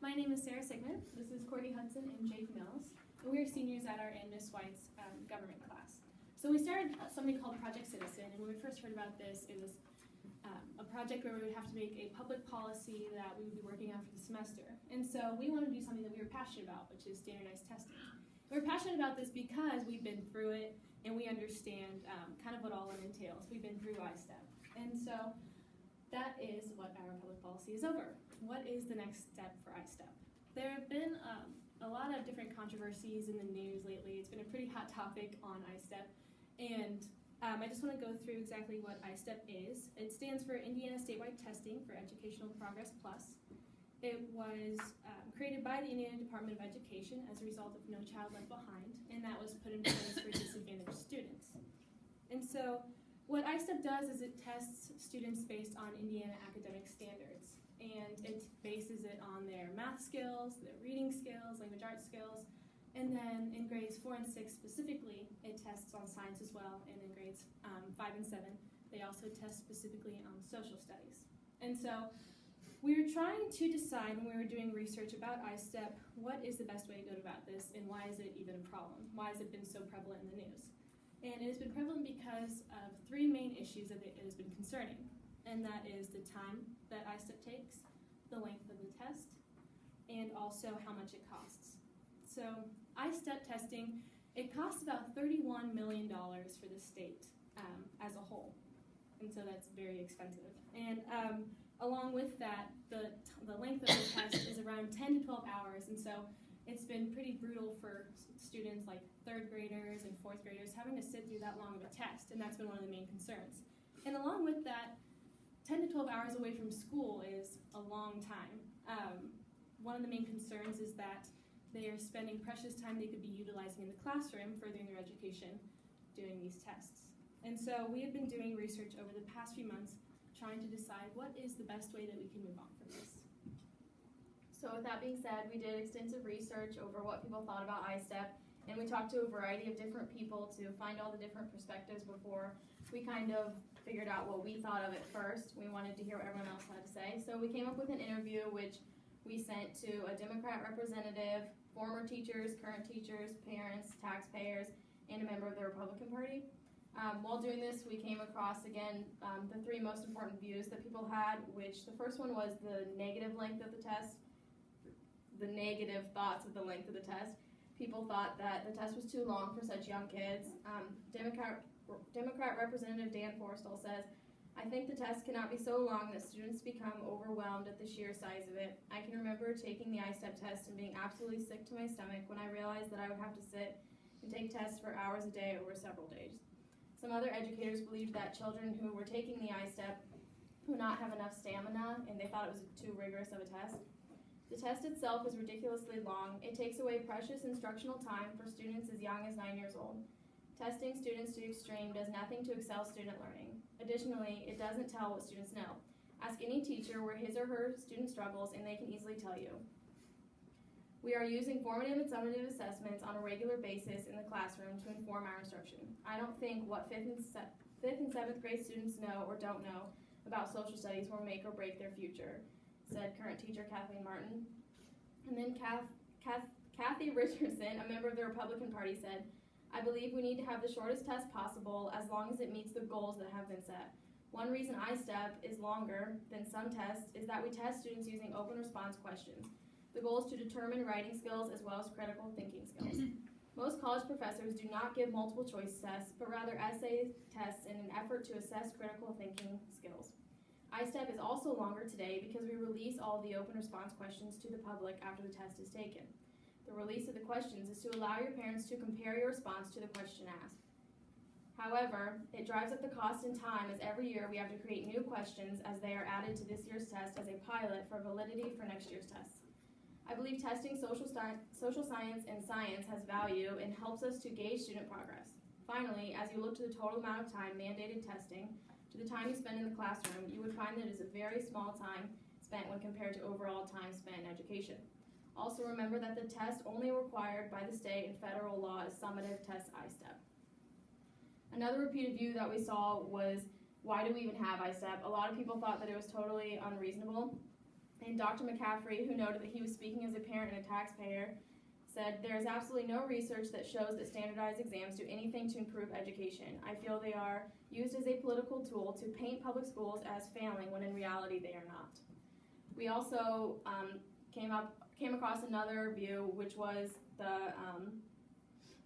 My name is Sarah Sigmund. This is Courtney Hudson and Jake Mills. And we are seniors at our and Miss White's government class. So we started something called Project Citizen, and when we first heard about this, it was a project where we would have to make a public policy that we would be working on for the semester. And so we wanted to do something that we were passionate about, which is standardized testing. We're passionate about this because we've been through it and we understand kind of what all it entails. We've been through ISTEP. And so that is what our public policy is over. What is the next step for ISTEP? There have been a lot of different controversies in the news lately. It's been a pretty hot topic on ISTEP. And I just want to go through exactly what ISTEP is. It stands for Indiana Statewide Testing for Educational Progress Plus. It was created by the Indiana Department of Education as a result of No Child Left Behind, and that was put in place for disadvantaged students. And so what ISTEP does is it tests students based on Indiana academic standards, and it bases it on their math skills, their reading skills, language arts skills, and then in grades 4 and 6 specifically, it tests on science as well, and in grades 5 and 7, they also test specifically on social studies. And so we were trying to decide when we were doing research about ISTEP, what is the best way to go about this, and why is it even a problem? Why has it been so prevalent in the news? And it has been prevalent because of three main issues that it has been concerning, and that is the time that ISTEP takes, the length of the test, and also how much it costs. So ISTEP testing, it costs about $31 million for the state as a whole, and so that's very expensive. And along with that, the length of the test is around 10 to 12 hours, and so it's been pretty brutal for students like third graders and fourth graders having to sit through that long of a test, and that's been one of the main concerns. And along with that, 10 to 12 hours away from school is a long time. One of the main concerns is that they are spending precious time they could be utilizing in the classroom, furthering their education, doing these tests. And so we have been doing research over the past few months, trying to decide what is the best way that we can move on from this. So with that being said, we did extensive research over what people thought about ISTEP, and we talked to a variety of different people to find all the different perspectives before we kind of figured out what we thought of it first. We wanted to hear what everyone else had to say. So we came up with an interview which we sent to a Democrat representative, former teachers, current teachers, parents, taxpayers, and a member of the Republican Party. While doing this, we came across, again, the three most important views that people had, which the first one was the negative length of the test, the negative thoughts of the length of the test. People thought that the test was too long for such young kids. Democrat Representative Dan Forstall says, "I think the test cannot be so long that students become overwhelmed at the sheer size of it. I can remember taking the ISTEP test and being absolutely sick to my stomach when I realized that I would have to sit and take tests for hours a day over several days." Some other educators believed that children who were taking the ISTEP would not have enough stamina, and they thought it was too rigorous of a test. The test itself is ridiculously long. It takes away precious instructional time for students as young as 9 years old. Testing students to the extreme does nothing to excel student learning. Additionally, it doesn't tell what students know. Ask any teacher where his or her student struggles, and they can easily tell you. We are using formative and summative assessments on a regular basis in the classroom to inform our instruction. I don't think what 5th and 7th grade students know or don't know about social studies will make or break their future, said current teacher Kathleen Martin. And then Kathy Richardson, a member of the Republican Party, said, "I believe we need to have the shortest test possible as long as it meets the goals that have been set. One reason ISTEP is longer than some tests is that we test students using open response questions. The goal is to determine writing skills as well as critical thinking skills. Most college professors do not give multiple choice tests, but rather essay tests in an effort to assess critical thinking skills. ISTEP is also longer today because we release all of the open response questions to the public after the test is taken. The release of the questions is to allow your parents to compare your response to the question asked. However, it drives up the cost and time as every year we have to create new questions as they are added to this year's test as a pilot for validity for next year's tests. I believe testing social science and science has value and helps us to gauge student progress. Finally, as you look to the total amount of time mandated testing to the time you spend in the classroom, you would find that it is a very small time spent when compared to overall time spent in education. Also remember that the test only required by the state and federal law is summative test ISTEP. Another repeated view that we saw was, why do we even have ISTEP? A lot of people thought that it was totally unreasonable, And Dr. McCaffrey, who noted that he was speaking as a parent and a taxpayer, said, "There is absolutely no research that shows that standardized exams do anything to improve education. I feel they are used as a political tool to paint public schools as failing when in reality they are not." We also came across another view, which was the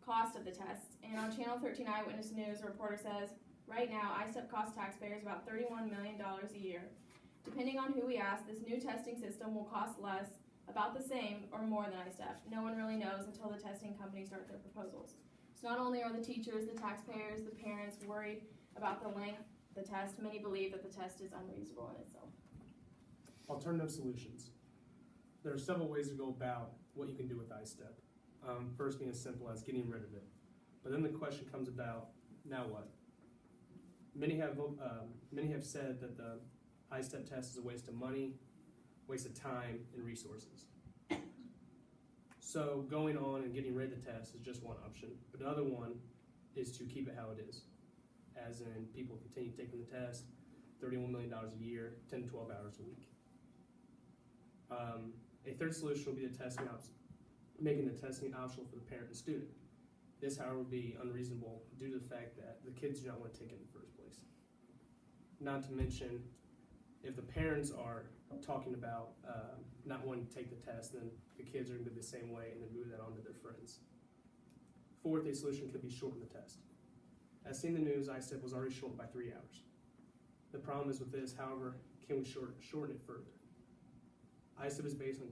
cost of the test. And on Channel 13 Eyewitness News, a reporter says, "Right now, ISTEP costs taxpayers about $31 million a year. Depending on who we ask, this new testing system will cost less, about the same, or more than ISTEP. No one really knows until the testing companies start their proposals." So not only are the teachers, the taxpayers, the parents worried about the length of the test, many believe that the test is unreasonable in itself. Alternative solutions. There are several ways to go about what you can do with ISTEP. First being as simple as getting rid of it. But then the question comes about, now what? Many have said that the ISTEP test is a waste of money, waste of time, and resources. So going on and getting rid of the test is just one option. But the other one is to keep it how it is. As in, people continue taking the test, $31 million a year, 10 to 12 hours a week. A third solution will be making the testing optional for the parent and student. This, however, would be unreasonable due to the fact that the kids do not want to take it in the first place. Not to mention, if the parents are talking about not wanting to take the test, then the kids are going to be the same way and then move that on to their friends. Fourth, a solution could be shorten the test. As seen in the news, ISTEP was already shortened by 3 hours. The problem is with this, however, can we shorten it further? ISTEP is based on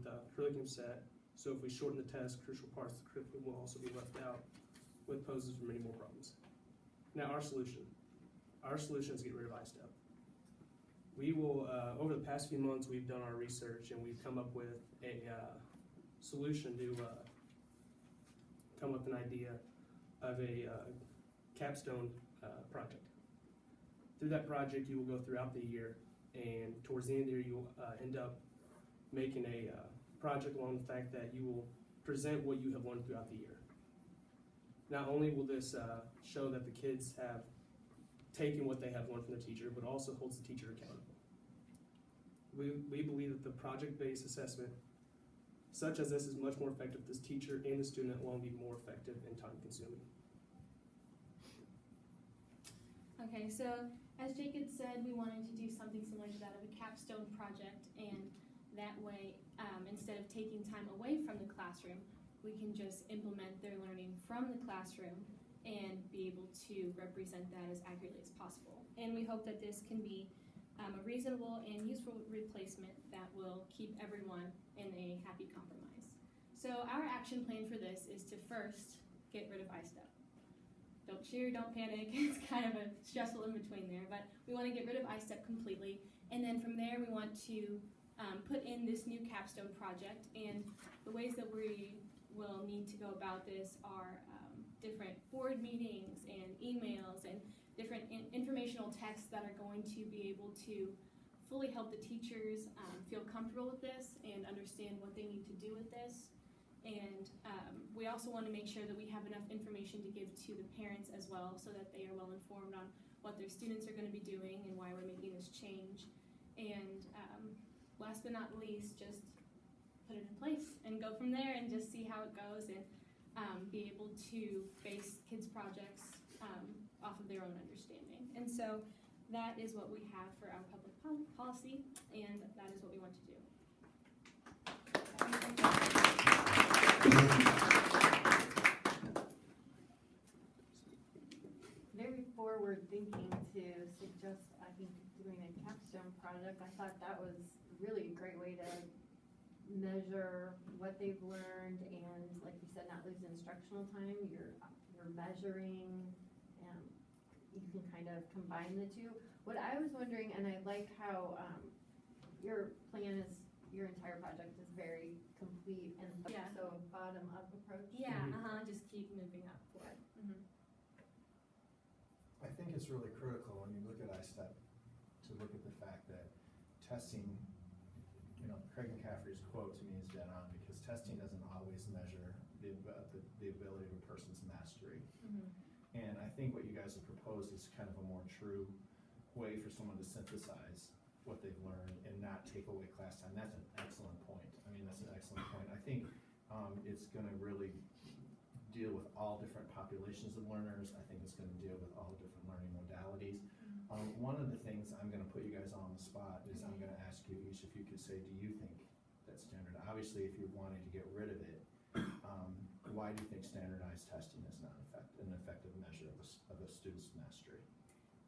the curriculum set, so if we shorten the test, crucial parts of the curriculum will also be left out, which poses for many more problems. Now, our solution is to get rid of ISTEP. We will, over the past few months, we've done our research and we've come up with a solution to come up with an idea of a capstone project. Through that project, you will go throughout the year, and towards the end of the year, you'll end up making a project along the fact that you will present what you have learned throughout the year. Not only will this show that the kids have taken what they have learned from the teacher, but also holds the teacher accountable. We believe that the project-based assessment, such as this, is much more effective for this teacher and the student, will be more effective and time-consuming. Okay, so as Jacob said, we wanted to do something similar to that of a capstone project, and that way, instead of taking time away from the classroom, we can just implement their learning from the classroom and be able to represent that as accurately as possible. And we hope that this can be a reasonable and useful replacement that will keep everyone in a happy compromise. So our action plan for this is to first get rid of ISTEP. Don't cheer, don't panic, it's kind of a stressful in between there, but we want to get rid of ISTEP completely, and then from there we want to put in this new capstone project, and the ways that we will need to go about this are different board meetings and emails and different informational texts that are going to be able to fully help the teachers feel comfortable with this and understand what they need to do with this. And we also want to make sure that we have enough information to give to the parents as well, so that they are well informed on what their students are going to be doing and why we're making this change. And last but not least, just put it in place and go from there and just see how it goes, and be able to base kids' projects off of their own understanding. And so that is what we have for our public policy, and that is what we want to do. Very forward thinking to suggest, I think, doing a capstone project. I thought that was really a great way to measure what they've learned, and like you said, not lose instructional time. You're measuring, and you can kind of combine the two. What I was wondering, and I like how your plan is, your entire project is very complete and Yeah. so bottom up approach. Yeah, just keep moving up forward. I think it's really critical when you look at ISTEP to look at the fact that testing, Craig McCaffrey's quote to me is dead on, because testing doesn't always measure the ability of a person's mastery. And I think what you guys have proposed is kind of a more true way for someone to synthesize what they've learned and not take away class time. That's an excellent point. I mean, that's an excellent point. I think, it's gonna really deal with all different populations of learners. I think it's gonna deal with all different learning modalities. One of the things I'm gonna put you guys on the spot is I'm gonna ask you each if you could say, do you think that obviously if you're wanting to get rid of it, why do you think standardized testing is not an effective measure of a student's mastery?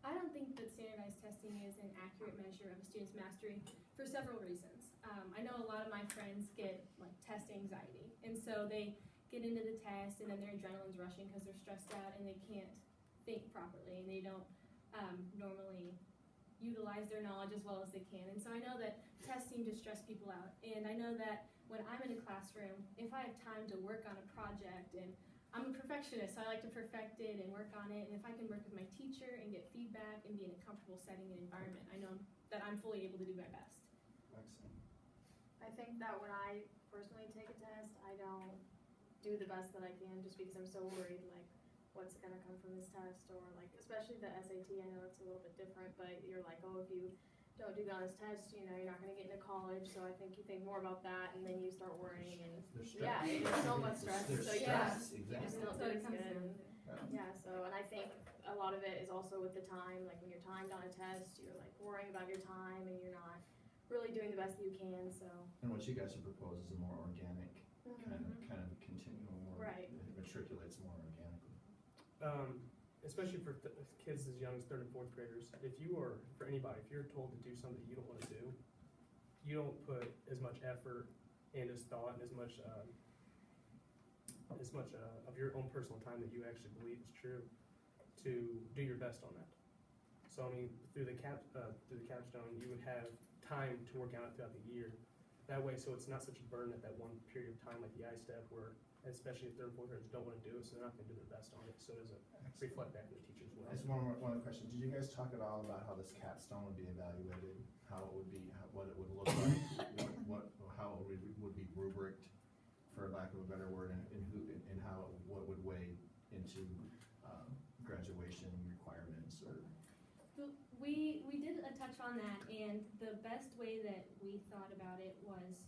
I don't think that standardized testing is an accurate measure of a student's mastery for several reasons. I know a lot of my friends get like test anxiety, and so they get into the test and then their adrenaline's rushing because they're stressed out and they can't think properly and they don't normally utilize their knowledge as well as they can. And so I know that tests seem to stress people out, and I know that when I'm in a classroom, if I have time to work on a project, and I'm a perfectionist, so I like to perfect it and work on it, and if I can work with my teacher and get feedback and be in a comfortable setting and environment, I know that I'm fully able to do my best. Excellent. I think that when I personally take a test, I don't do the best that I can just because I'm so worried, like, what's gonna come from this test, or like, especially the SAT, I know it's a little bit different, but you're like, oh, if you don't do well on this test, you know, you're not gonna get into college, so I think you think more about that, and then you start worrying, and There's yeah, stress. it's so much stress, There's so yeah, stress, you exactly. just don't So do it as comes good. down Yeah, so, and I think a lot of it is also with the time, like when you're timed on a test, you're like worrying about your time, and you're not really doing the best that you can, so. And what you guys have proposed is a more organic kind of continuum, more Right. it matriculates more organically. Especially for kids as young as 3rd and 4th graders, if you are, for anybody, if you're told to do something you don't want to do, you don't put as much effort and as thought and as much of your own personal time that you actually believe is true to do your best on that. So I mean, through the capstone, you would have time to work on it throughout the year. That way, so it's not such a burden at that one period of time like the I-STEP where, especially if 3rd and 4th graders don't want to do it, so they're not going to do their best on it, so it doesn't reflect back on the teachers well. Just one other question. Did you guys talk at all about how this capstone would be evaluated? How it would be, what it would look like, how it would be rubriced, for lack of a better word, and how what would weigh into graduation requirements or? We did a touch on that, and the best way that we thought about it was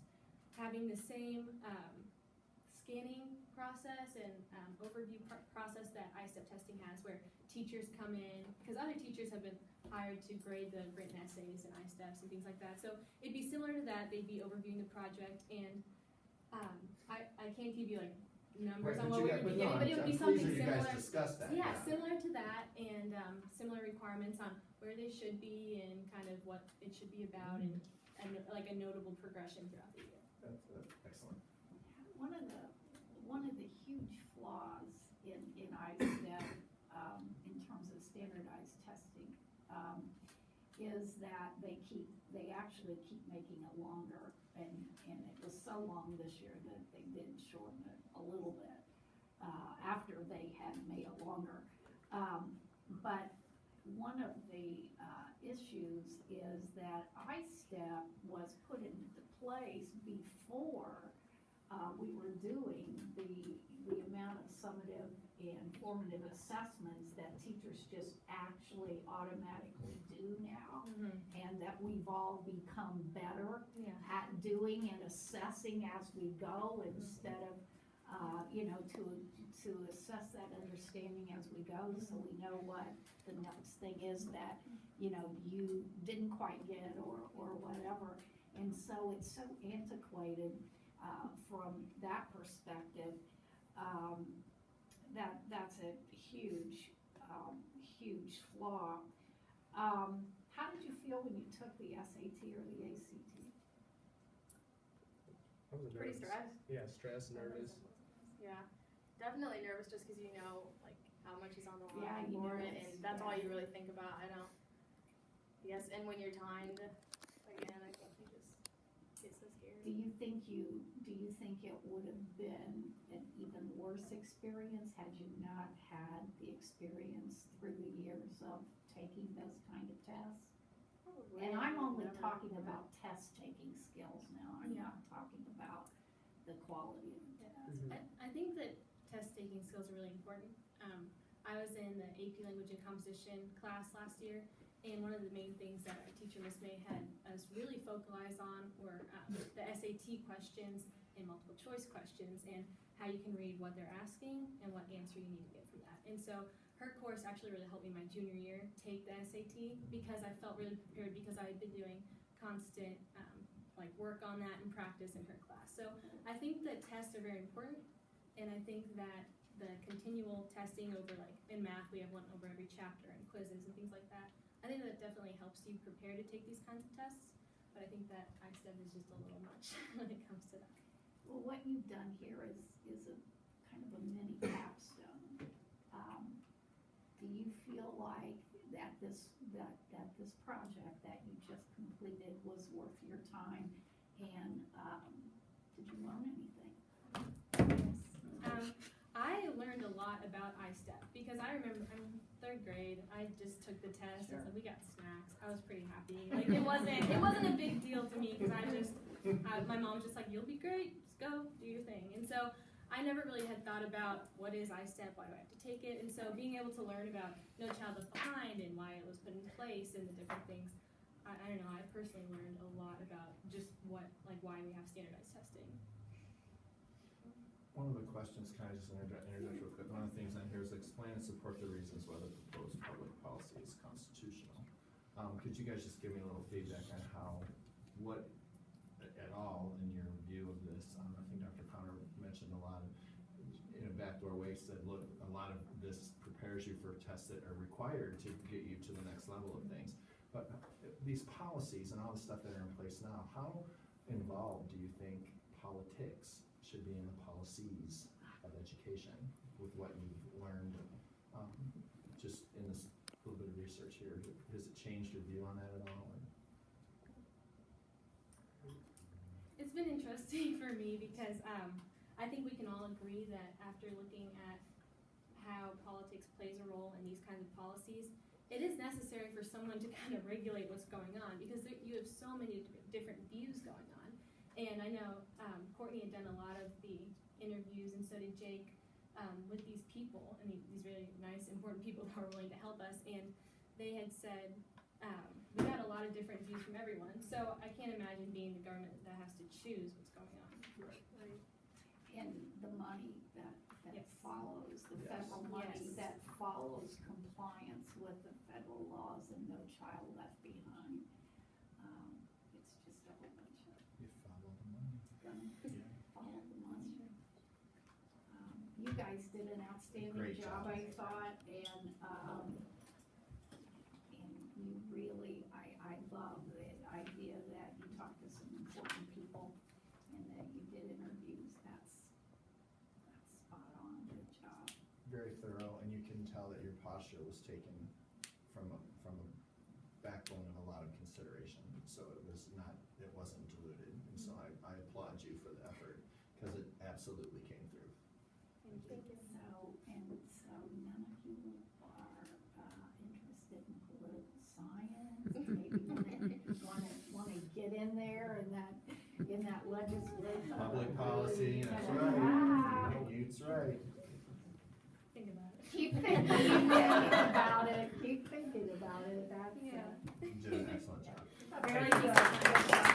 having the same scanning process and overview process that I-STEP testing has, where teachers come in, because other teachers have been hired to grade the written essays and I-STEPs and things like that. So it'd be similar to that. They'd be overviewing the project, and I can't give you like numbers on what we would be getting, but it would be something similar. You guys discussed that. Yeah, similar to that, and similar requirements on where they should be and kind of what it should be about, and like a notable progression throughout the year. That's excellent. One of the huge flaws in I-STEP, in terms of standardized testing, is that they actually keep making it longer, and it was so long this year that they did shorten it a little bit, after they had made it longer. But one of the issues is that I-STEP was put into place before we were doing the amount of summative and formative assessments that teachers just actually automatically do now, and that we've all become better Yeah. at doing and assessing as we go, instead of to assess that understanding as we go, so we know what the next thing is that you didn't quite get or whatever. And so it's so antiquated from that perspective. That's a huge flaw. How did you feel when you took the SAT or the ACT? I was Pretty nervous. stressed. Yeah, stressed, nervous. Yeah, definitely nervous just because you know like how much is on the line Yeah, you for know it, it's- and that's all yeah. you really think about. Yes, and when you're timed, again, I think you just get so scared. Do you think it would have been an even worse experience had you not had the experience through the years of taking those kind of tests? Probably. And I'm only Never. talking about test-taking skills now, I'm Yeah. not talking about the quality of the test. I think that test taking skills are really important. I was in the AP Language and Composition class last year, And one of the main things that our teacher, Miss May, had us really focalize on were the SAT questions and multiple choice questions, and how you can read what they're asking and what answer you need to get from that. And so her course actually really helped me my junior year take the SAT, because I felt really prepared, because I had been doing constant like work on that and practice in her class. So I think that tests are very important, and I think that the continual testing over, like in math we have one over every chapter, and quizzes and things like that, I think that definitely helps you prepare to take these kinds of tests. But I think that ISTEP is just a little much when it comes to that. Well, what you've done here is a kind of a mini capstone. Do you feel like that this project that you just completed was worth your time, and did you learn anything? Yes. I learned a lot about ISTEP, because I remember I'm third grade. I just took the test. Sure. I said we got snacks. I was pretty happy. Like it wasn't a big deal to me, because my mom was just like, you'll be great. Just go do your thing. And so I never really had thought about what is ISTEP, why do I have to take it, and so being able to learn about No Child Left Behind and why it was put in place and the different things, I don't know, I personally learned a lot about just why we have standardized testing. One of the questions, can I just interject real quick? One of the things on here is explain and support the reasons why the proposed public policy is constitutional. Could you guys just give me a little feedback on what at all in your view of this? I think Dr. Connor mentioned a lot of, in a backdoor way, said, look, a lot of this prepares you for tests that are required to get you to the next level of things. But these policies and all the stuff that are in place now, how involved do you think politics should be in the policies of education with what you've learned just in this little bit of research here? Has it changed your view on that at all? It's been interesting for me, because I think we can all agree that after looking at how politics plays a role in these kinds of policies, it is necessary for someone to kind of regulate what's going on, because you have so many different views going on. And I know Courtney had done a lot of the interviews, and so did Jake, with these people, and these really nice, important people that were willing to help us. And they had said, we got a lot of different views from everyone, so I can't imagine being the government that has to choose what's going on. Right. And the money that Yes. follows, the Yes. federal money Yes. that follows compliance with the federal laws and No Child Left Behind. It's just a whole bunch of You follow the money. follow the money. You guys did an outstanding Great job, job. I thought, and you really, I love the idea that you talked to some important people and that you did interviews. That's spot on, good job. Very thorough, and you can tell that your posture was taken from a backbone of a lot of consideration. So it wasn't diluted, and so I applaud you for the effort, because it absolutely came through. Thank you. So none of you are interested in political science, maybe wanna get in there in that legislative. Public policy, that's Ah. right. That's right. Think about it. Keep thinking about it, that's, Yeah. You did an excellent job. very good.